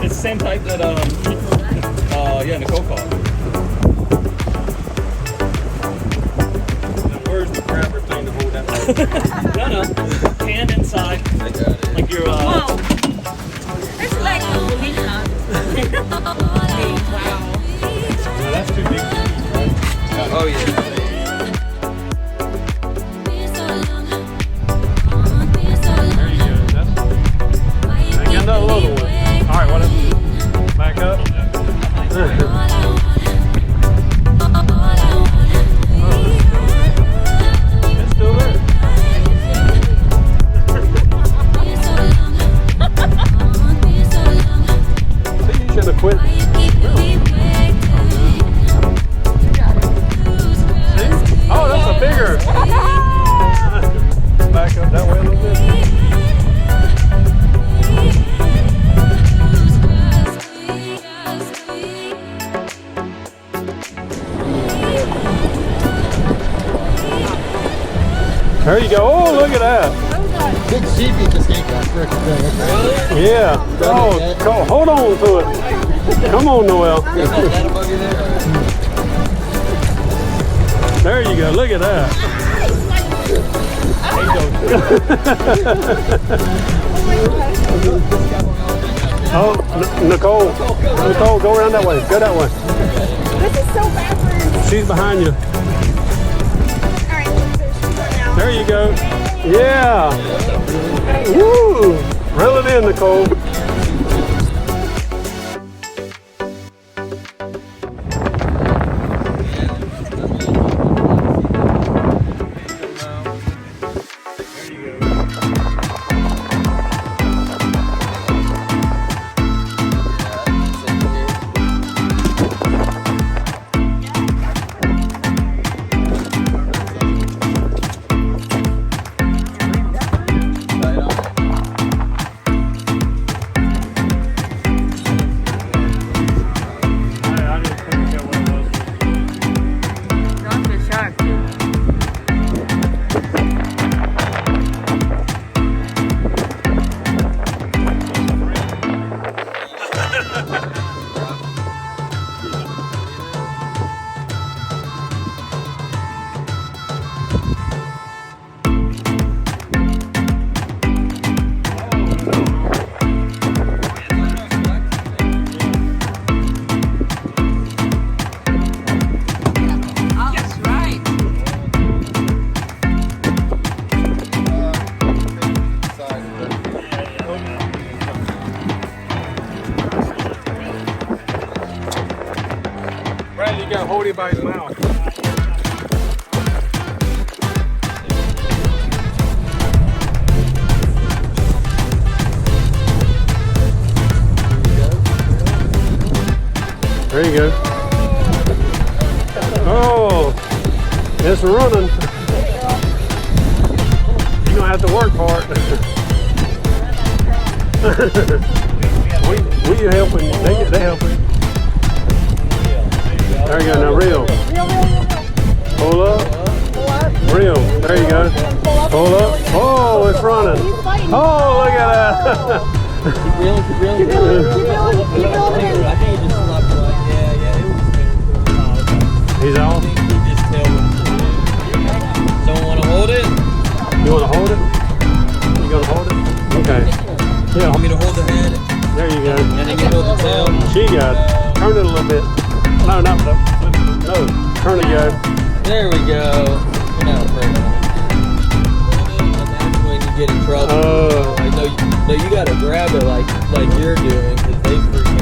It's the same type that yeah, Nicole caught. Where's the grabber thing to hold that? No. Hand inside. I got it. Like you're Whoa. It's like a police hunt. Wow. Now that's too big to eat, right? oh yeah. Another little one. All right, what up? Back up. It's still there. See, you should have quit. See? Oh, that's a bigger. Back up that way a little bit. There you go. Oh, look at that. Big sheepy just ate that freaking thing. Yeah. Oh, hold on to it. Come on, Noel. There you go. Look at that. Oh, Nicole, go around that way. Go that way. This is so backwards. She's behind you. Alright, now. There you go. Yeah. Woo. Reel it in, Nicole. You gotta hold it by his mouth. There you go. Oh, it's running. You don't have to work for it. we helping. They helping. There you go, now reel. Pull up. Reel. There you go. Pull up. Oh, it's running. Oh, look at that. Keep reeling. Keep reeling. I think he just slapped one. Yeah, it was. He's off. He just tailed him. Someone want to hold it? You want to hold it? You gonna hold it? Okay. Yeah. Want me to hold the head? There you go. And then you hold the tail? She got it. Turn it a little bit. No, not the. No. Turn it, go. There we go. You're not afraid of it. And that's when you get in trouble. Like, no, you gotta grab it like you're doing, because they freak